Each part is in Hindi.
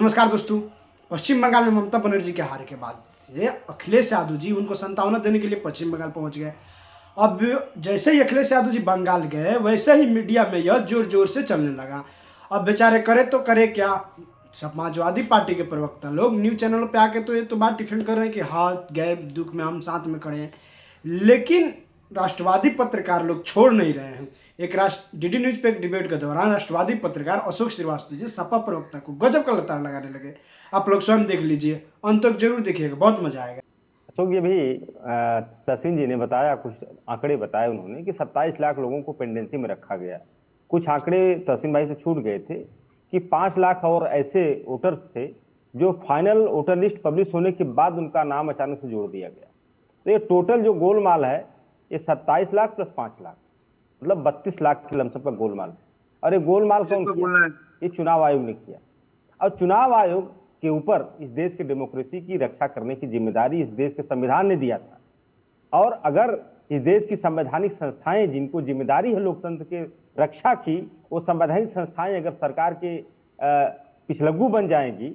नमस्कार दोस्तों। पश्चिम बंगाल में ममता बनर्जी के हार के बाद से अखिलेश यादव जी उनको संतावना देने के लिए पश्चिम बंगाल पहुंच गए। अब जैसे ही अखिलेश यादव जी बंगाल गए वैसे ही मीडिया में यह जोर जोर से चलने लगा। अब बेचारे करे तो करे क्या, समाजवादी पार्टी के प्रवक्ता लोग न्यूज चैनलों पे आके तो ये तो बात डिफेंड कर रहे हैं कि हाँ गए दुख में हम साथ में खड़े हैं, लेकिन राष्ट्रवादी पत्रकार लोग छोड़ नहीं रहे हैं। एक डीडी न्यूज पे एक डिबेट के दौरान राष्ट्रवादी पत्रकार अशोक श्रीवास्तव जी सपा प्रवक्ता को गजब का लताड़ लगाने लगे। आप लोग स्वयं देख लीजिए, अंत तक जरूर देखिएगा, बहुत मजा आएगा। अशोक, ये भी तहसीन जी ने बताया, कुछ आंकड़े बताए उन्होंने कि 27 लाख लोगों को पेंडेंसी में रखा गया। कुछ आंकड़े तहसीन भाई से छूट गए थे कि 5 लाख और ऐसे वोटर्स थे जो फाइनल वोटर लिस्ट पब्लिश होने के बाद उनका नाम अचानक से जोड़ दिया गया। तो ये टोटल जो गोलमाल है ये 27 लाख प्लस 5 लाख मतलब 32 लाख के लमसम का गोलमाल है। और ये गोलमाल कौन किया? ये चुनाव आयोग ने किया। और चुनाव आयोग के ऊपर इस देश की डेमोक्रेसी की रक्षा करने की जिम्मेदारी इस देश के संविधान ने दिया था। और अगर इस देश की संवैधानिक संस्थाएं, जिनको जिम्मेदारी है लोकतंत्र के रक्षा की, वो संवैधानिक संस्थाएं अगर सरकार के पिछलग्गू बन जाएंगी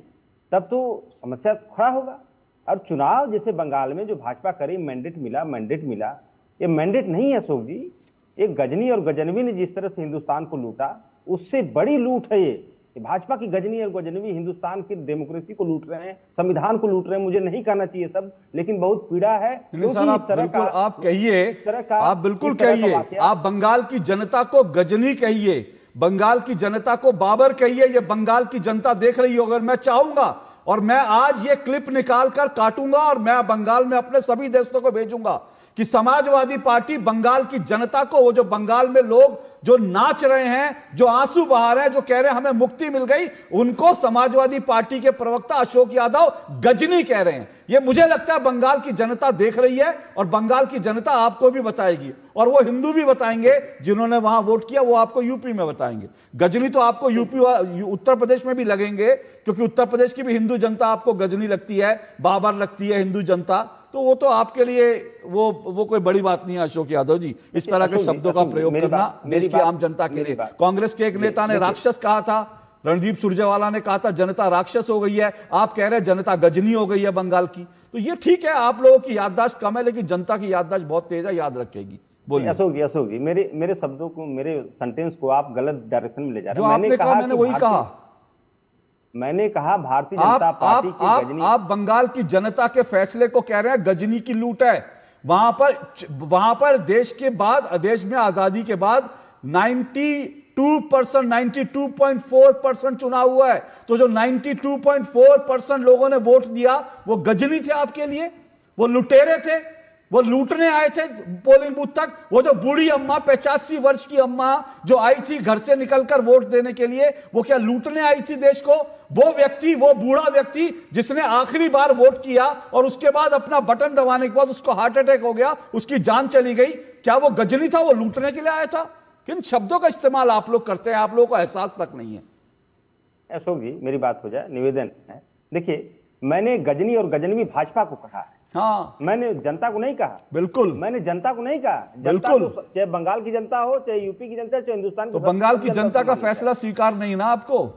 तब तो समस्या खड़ा होगा। और चुनाव जैसे बंगाल में जो भाजपा करे, मैंडेट मिला, ये मैंडेट नहीं है अशोक जी। एक गजनी और गजनवी ने जिस तरह से हिंदुस्तान को लूटा, उससे बड़ी लूट है ये। भाजपा की गजनी और गजनवी हिंदुस्तान की डेमोक्रेसी को लूट रहे हैं, संविधान को लूट रहे हैं। मुझे नहीं कहना चाहिए सब, लेकिन बहुत पीड़ा है। सर, आप बिल्कुल कहिए, आप बंगाल की जनता को गजनी कहिए, बंगाल की जनता को बाबर कहिए। ये बंगाल की जनता देख रही हो। अगर मैं चाहूंगा और मैं आज ये क्लिप निकाल कर काटूंगा और मैं बंगाल में अपने सभी दोस्तों को भेजूंगा कि समाजवादी पार्टी बंगाल की जनता को, वो जो बंगाल में लोग जो नाच रहे हैं, जो आंसू बहा रहे हैं, जो कह रहे हैं हमें मुक्ति मिल गई, उनको समाजवादी पार्टी के प्रवक्ता अशोक यादव गजनी कह रहे हैं। ये मुझे लगता है बंगाल की जनता देख रही है और बंगाल की जनता आपको भी बताएगी, और वो हिंदू भी बताएंगे जिन्होंने वहां वोट किया, वो आपको यूपी में बताएंगे। गजनी तो आपको यूपी उत्तर प्रदेश में भी लगेंगे, क्योंकि उत्तर प्रदेश की भी हिंदू जनता आपको गजनी लगती है, बाबर लगती है हिंदू जनता। तो वो तो आपके लिए वो कोई बड़ी बात नहीं है अशोक यादव जी, इस तरह के शब्दों का प्रयोग करना देश की आम जनता के लिए। कांग्रेस के एक नेता ने राक्षस कहा था, रणदीप सुरजेवाला ने कहा था जनता राक्षस हो गई है। आप कह रहे हैं जनता गजनी हो गई है बंगाल की। तो ये ठीक है, आप लोगों की याददाश्त कम है, लेकिन जनता की याददाश्त बहुत तेज है, याद रखेगी। बोलिए अशोक जी, मेरे शब्दों को, मेरे सेंटेंस को आप गलत डायरेक्शन में ले जा रहे हैं। मैंने वही कहा। मैंने कहा भारतीय जनता पार्टी की गजनी। आप बंगाल की जनता के फैसले को कह रहे हैं गजनी की लूट है। वहां पर देश में आजादी के बाद 92% चुनाव हुआ है। तो जो 92.4% लोगों ने वोट दिया वो गजनी थे आपके लिए, वो लुटेरे थे, वो लूटने आए थे पोलिंग बूथ तक। वो जो बूढ़ी अम्मा, 85 वर्ष की अम्मा जो आई थी घर से निकलकर वोट देने के लिए, वो क्या लूटने आई थी देश को? वो व्यक्ति, वो बूढ़ा व्यक्ति जिसने आखिरी बार वोट किया और उसके बाद अपना बटन दबाने के बाद उसको हार्ट अटैक हो गया, उसकी जान चली गई, क्या वो गजनी था? वो लूटने के लिए आया था? किन शब्दों का इस्तेमाल आप लोग करते हैं, आप लोगों को एहसास तक नहीं है। अशोक जी, मेरी बात हो जाए, निवेदन है। देखिए, मैंने गजनी और गजनवी भाजपा को कहा है। हाँ, मैंने जनता को नहीं कहा। बिल्कुल, मैंने जनता को नहीं कहा। बिल्कुल, चाहे बंगाल की जनता हो, चाहे यूपी की जनता, चाहे हिंदुस्तान की। तो बंगाल की जनता का फैसला स्वीकार नहीं ना आपको?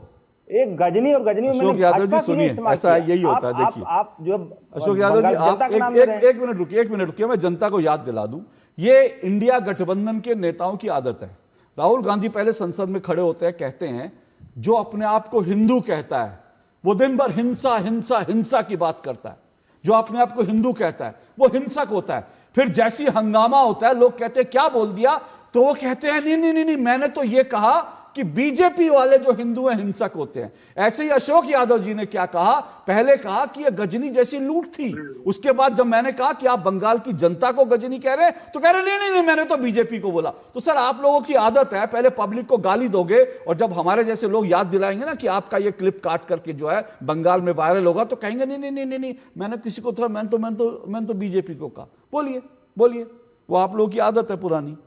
एक गजनी और गजनी। अशोक यादव जी सुनिए, ऐसा यही होता है। देखिए आप जो अशोक यादव जी, आप एक मिनट रुकिए, मैं जनता को याद दिला दूं। ये इंडिया गठबंधन के नेताओं की आदत है। राहुल गांधी पहले संसद में खड़े होते हैं, कहते हैं जो अपने आप को हिंदू कहता है वो दिन भर हिंसा हिंसा हिंसा की बात करता है। जो अपने आप को हिंदू कहता है वो हिंसक होता है। फिर जैसी हंगामा होता है, लोग कहते हैं क्या बोल दिया, तो वो कहते हैं नहीं नहीं नहीं, मैंने तो ये कहा कि बीजेपी वाले जो हिंदू हैं हिंसक होते हैं। ऐसे ही अशोक यादव जी ने क्या कहा, पहले कहा कि ये गजनी जैसी लूट थी, उसके बाद जब मैंने कहा कि आप बंगाल की जनता को गजनी कह रहे हैं तो कह रहे नहीं नहीं नहीं, मैंने तो बीजेपी को बोला। तो सर, आप लोगों की आदत है, पहले पब्लिक को गाली दोगे और जब हमारे जैसे लोग याद दिलाएंगे ना कि आपका ये क्लिप काट करके जो है बंगाल में वायरल होगा, तो कहेंगे नहीं नहीं नहीं नहीं, मैंने किसी को तो मैंने तो बीजेपी को कहा। बोलिए, वो आप लोगों की आदत है पुरानी।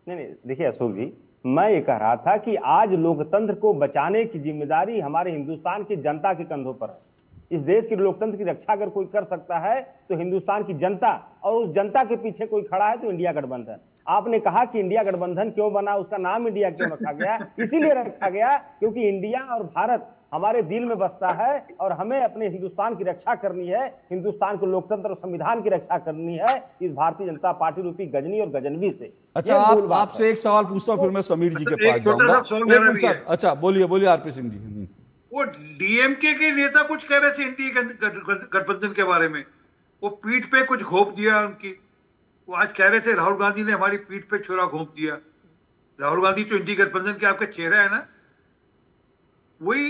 नहीं, देखिए अशोक जी, मैं ये कह रहा था कि आज लोकतंत्र को बचाने की जिम्मेदारी हमारे हिंदुस्तान की जनता के कंधों पर है। इस देश के लोकतंत्र की रक्षा अगर कोई कर सकता है तो हिंदुस्तान की जनता, और उस जनता के पीछे कोई खड़ा है तो इंडिया गठबंधन। आपने कहा कि इंडिया गठबंधन क्यों बना, उसका नाम इंडिया क्यों रखा गया? इसीलिए रखा गया क्योंकि इंडिया और भारत हमारे दिल में बसता है और हमें अपने हिंदुस्तान की रक्षा करनी है, हिंदुस्तान के लोकतंत्र और संविधान की रक्षा करनी है इस भारतीय जनता पार्टी रूपी गजनी और गजनवी से। अच्छा, आपसे एक सवाल पूछता हूँ, फिर मैं समीर जी के पास जाऊंगा। अच्छा, बोलिए आरपी सिंह जी। वो डीएमके के नेता कुछ कह रहे थे इंडी गठबंधन के बारे में, वो पीठ पे कुछ घोंप दिया उनकी। वो आज कह रहे थे राहुल गांधी ने हमारी पीठ पे छुरा घोंप दिया। राहुल गांधी तो इंडी गठबंधन के आपका चेहरा है ना, वही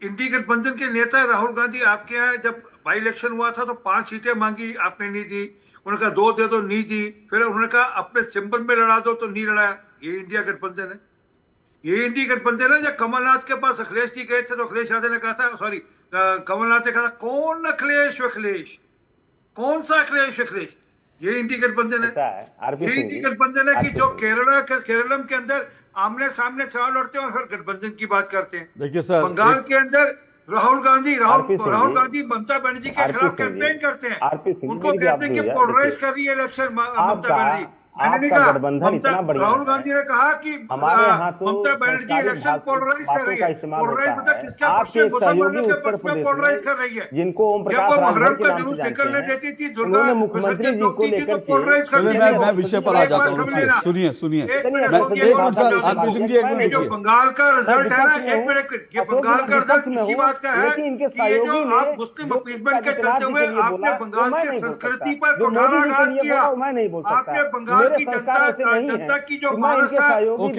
इंडी गठबंधन के नेता राहुल गांधी। आपके यहाँ जब बाई इलेक्शन हुआ था तो 5 सीटें मांगी, आपने नहीं दी। उन्होंने कहा 2 दे दो, नहीं दी। फिर उन्होंने कहा अपने सिंबल में लड़ा दो, तो नहीं लड़ाया। ये इंडिया गठबंधन है, ये इंडी गठबंधन है। जब कमलनाथ के पास अखिलेश जी गए थे तो अखिलेश यादव ने कहा था, सॉरी कमलनाथ ने कहा था, कौन अखिलेश अखिलेश, कौन सा अखिलेश अखिलेश? ये इंडी गठबंधन है। ये इंडी गठबंधन है कि जो केरलम के अंदर आमने सामने चुनाव लड़ते हैं और फिर गठबंधन की बात करते हैं। देखिए सर, बंगाल के अंदर राहुल गांधी ममता बनर्जी के खिलाफ कैंपेन करते हैं, उनको कहते हैं कि पोलराइज कर रही है इलेक्शन ममता बनर्जी। मैंने कहा, राहुल गांधी ने कहा कि ममता बनर्जी इलेक्शन पोलराइज कर रही है। पोलराइज मतलब किसका पक्ष में? मुसलमानों के पक्ष में पोलराइज कर रही है। जिनको जब वो मुहर्रम का जुलूस निकलने देती थी, दुर्गा विसर्जन रोकती थी, तो पोलराइज कर दी। मैं विषय पर आ जाता हूँ। सुनिए एक minute sir, RP Singh ji, एक मिनट। जो बंगाल का रिजल्ट है ना, एक मिनट, ये बंगाल का रिजल्ट इसी बात का है कि ये जो आप मुस्लिम अपीजमेंट के चलते हुए आपने बंगाल की संस्कृति पर कुठाराघात किया। आपने बंगाल की जनता की जो मानस था, रुक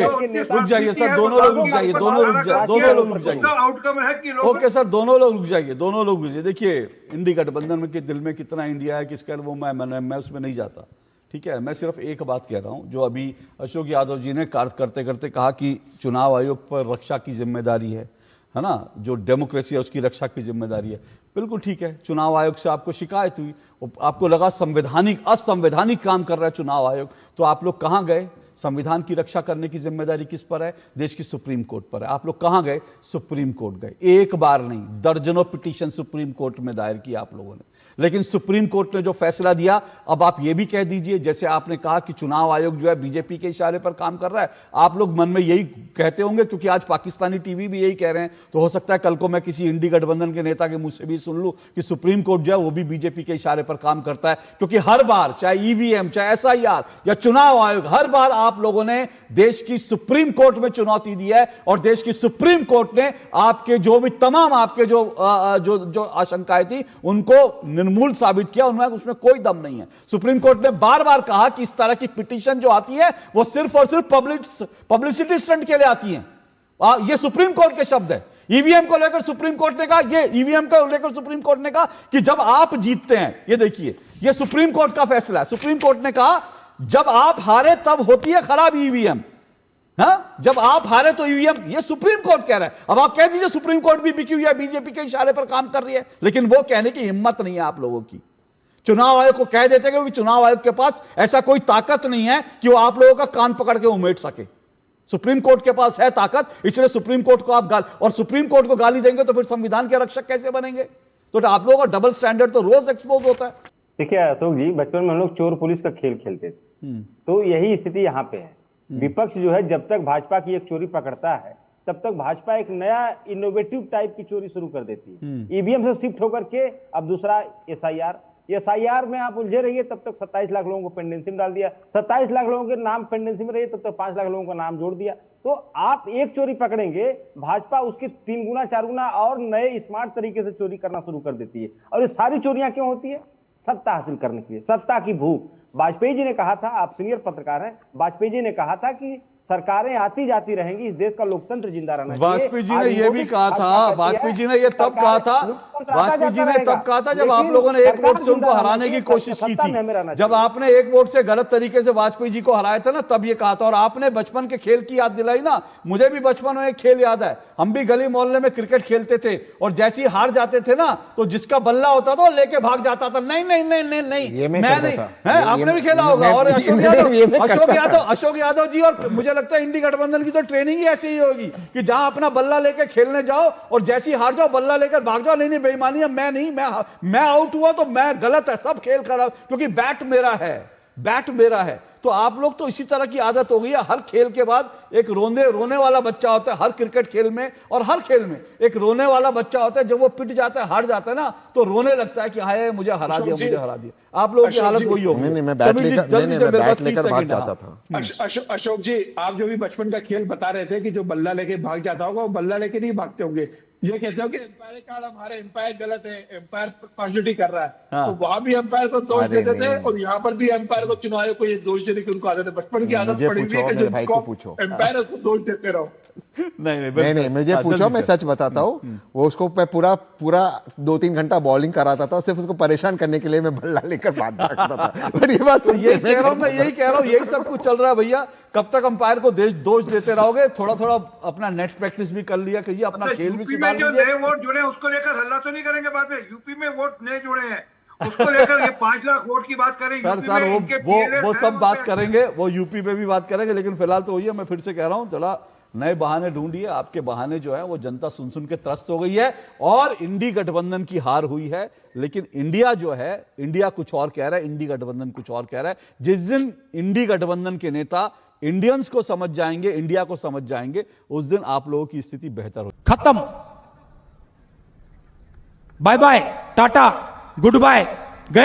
जाइए सर, दोनों लोग रुक जाइए, दोनों लोग रुक जाइए। उसका आउटकम है कि ओके सर, दोनों लोग रुक जाइए, दोनों लोग रुक जाइए। देखिए, इंडी गठबंधन में के दिल में कितना इंडिया है, किसका, वो मैं उसमें नहीं जाता, ठीक है। मैं सिर्फ एक बात कह रहा हूं, जो अभी अशोक यादव जी ने कार्य करते करते कहा कि चुनाव आयोग पर रक्षा की जिम्मेदारी है ना, जो डेमोक्रेसी है उसकी रक्षा की जिम्मेदारी है। बिल्कुल ठीक है, चुनाव आयोग से आपको शिकायत हुई, आपको लगा असंवैधानिक काम कर रहा है चुनाव आयोग, तो आप लोग कहां गए? संविधान की रक्षा करने की जिम्मेदारी किस पर है? देश की सुप्रीम कोर्ट पर है। आप लोग कहां गए? सुप्रीम कोर्ट गए। एक बार नहीं, दर्जनों पिटीशन सुप्रीम कोर्ट में दायर की आप लोगों ने, लेकिन सुप्रीम कोर्ट ने जो फैसला दिया, अब आप ये भी कह दीजिए, जैसे आपने कहा कि चुनाव आयोग जो है बीजेपी के इशारे पर काम कर रहा है, आप लोग मन में यही कहते होंगे क्योंकि आज पाकिस्तानी टीवी भी यही कह रहे हैं, तो हो सकता है कल को मैं किसी इंडी गठबंधन के नेता के मुंह से भी सुन लूं कि सुप्रीम कोर्ट जो है वो भी बीजेपी के इशारे पर काम करता है। क्योंकि हर बार, चाहे ईवीएम, चाहे SIR या चुनाव आयोग, हर बार आप लोगों ने देश की सुप्रीम कोर्ट में चुनौती दी है और देश की सुप्रीम कोर्ट ने आपके जो भी तमाम आपके जो आशंकाएं थी उनको निर्मूल साबित किया। उसमें कोई दम नहीं है। सुप्रीम कोर्ट ने बार बार कहा कि इस तरह की पिटीशन जो आती है वो सिर्फ और सिर्फ पब्लिसिटी स्टंट के लिए आती है। ये सुप्रीम कोर्ट के शब्द है। ईवीएम को लेकर सुप्रीम कोर्ट ने कहा, ये ईवीएम को लेकर सुप्रीम कोर्ट ने कहा कि जब आप जीतते हैं, ये देखिए, ये सुप्रीम कोर्ट का फैसला है। सुप्रीम कोर्ट ने कहा जब आप हारे तब होती है खराब ईवीएम, हाँ, जब आप हारे तो ईवीएम, ये सुप्रीम कोर्ट कह रहा है। अब आप कह दीजिए सुप्रीम कोर्ट भी बिकी हुई है, बीजेपी के इशारे पर काम कर रही है, लेकिन वो कहने की हिम्मत नहीं है आप लोगों की। चुनाव आयोग को कह देते क्योंकि चुनाव आयोग के पास ऐसा कोई ताकत नहीं है कि वो आप लोगों का कान पकड़ के उमेट सके। सुप्रीम कोर्ट के पास है ताकत, इसलिए सुप्रीम कोर्ट को आप और सुप्रीम कोर्ट को गाली देंगे तो फिर संविधान के रक्षक कैसे बनेंगे? तो आप लोगों का डबल स्टैंडर्ड तो रोज एक्सपोज होता है। देखिए अशोक जी, बचपन में हम लोग चोर पुलिस का खेल खेलते थे, तो यही स्थिति यहाँ पे है। विपक्ष जो है जब तक भाजपा की एक चोरी पकड़ता है तब तक भाजपा एक नया इनोवेटिव टाइप की चोरी शुरू कर देती है। ईवीएम से शिफ्ट होकर के अब दूसरा SIR में आप उलझे रहिए, तब तक 27 लाख लोगों को पेंडेंसी में डाल दिया। 27 लाख लोगों के नाम पेंडेंसी में रहिए, तब तक 5 लाख लोगों का नाम जोड़ दिया। तो आप एक चोरी पकड़ेंगे, भाजपा उसकी 3 गुना 4 गुना और नए स्मार्ट तरीके से चोरी करना शुरू कर देती है। और ये सारी चोरियां क्यों होती है? सत्ता हासिल करने के लिए, सत्ता की भूख। वाजपेयी जी ने कहा था, आप सीनियर पत्रकार हैं, वाजपेयी जी ने कहा था कि सरकारें आती जाती रहेंगी, इस देश का लोकतंत्र जिंदा रहना चाहिए। वाजपेयी जी ने यह भी कहा था, वाजपेयी जी ने यह तब कहा था, वाजपेयी जी ने तब कहा था जब आप लोगों ने एक वोट से उनको हराने की कोशिश की थी। जब आपने एक वोट से गलत तरीके से वाजपेयी जी को हराया था ना, तब ये कहा था। और आपने बचपन के खेल की याद दिलाई ना, मुझे भी बचपन में एक खेल याद है। हम भी गली मोहल्ले में क्रिकेट खेलते थे और जैसे ही हार जाते थे ना, तो जिसका बल्ला होता था लेके भाग जाता था, नहीं नहीं नहीं नहीं नहीं मैं नहीं है। आपने भी खेला होगा। और अशोक यादव जी, और मुझे लगता है इंडी गठबंधन की तो ट्रेनिंग ही ऐसी ही होगी कि जहां अपना बल्ला लेकर खेलने जाओ और जैसी हार जाओ बल्ला लेकर भाग जाओ। नहीं नहीं, बेईमानी है, मैं नहीं, मैं आउट हुआ तो मैं गलत है, सब खेल खराब, क्योंकि बैट मेरा है। बैट मेरा है। तो आप लोग तो इसी तरह की आदत हो गई है, हर खेल के बाद एक रोने वाला बच्चा होता है, हर क्रिकेट खेल में और हर खेल में एक रोने वाला बच्चा होता है। जब वो पिट जाता है, हार जाता है ना, तो रोने लगता है कि हाय मुझे हरा दिया, मुझे हरा दिया। आप लोगों की हालत वही होगी। नहीं, मैं बैट समीर जी, लेकर जल्दी से मेरे पास 30 भाग सेकंड है। जाता था। अशोक जी, आप जो भी बचपन का खेल बता रहे थे कि जो बल्ला लेके भाग जाता होगा, वो बल्ला लेके नहीं भागते होंगे। ये कहते हो कि एम्पायर कार्ड हमारे एम्पायर गलत है, एम्पायर पार्शलिटी कर रहा है। हाँ। तो वहां भी एम्पायर को दोष अरे देते थे नहीं। और यहाँ पर भी एम्पायर को चुनाव को ये दोष देने की उनको आदत है। बचपन की आदत मुझे पड़ी हुई पूछो, है कि मेरे भाई को पूछो। एम्पायर को दोष देते रहो। नहीं, मुझे पूछो, मैं सच बताता हूँ। वो उसको मैं पूरा 2-3 घंटा बॉलिंग कराता था, सिर्फ उसको परेशान करने के लिए मैं बल्ला लेकर भागता था। पर ये बात यही कह रहा हूं मैं, यही कह रहा हूं, यही सब कुछ चल रहा है भैया। कब तक अंपायर को दोष देते रहोगे? थोड़ा थोड़ा अपना नेट प्रैक्टिस भी कर लिया कीजिए, अपना खेल भी यूपी में सुधार जो लीजिए। नए वोट जुड़े हैं उसको लेकर हल्ला तो नहीं करेंगे बाद में? यूपी में वोट नए जुड़े हैं उसको लेकर ये 5 लाख वोट की बात करें। सर यूपी में इनके PLS वो हैं, सब वहाँ बात पे। करेंगे, वो यूपी पे भी बात करेंगे, लेकिन फिलहाल तो वही है। मैं फिर से कह रहा हूं, थोड़ा नए बहाने ढूंढिए। आपके बहाने जो है वो जनता सुन सुन के त्रस्त हो गई है और इंडी गठबंधन की हार हुई है। लेकिन इंडिया जो है, इंडिया कुछ और कह रहा है, इंडी गठबंधन कुछ और कह रहा है। जिस दिन इंडी गठबंधन के नेता इंडियंस को समझ जाएंगे, इंडिया को समझ जाएंगे, उस दिन आप लोगों की स्थिति बेहतर हो। खत्म, बाय बाय, टाटा, गुड बाय।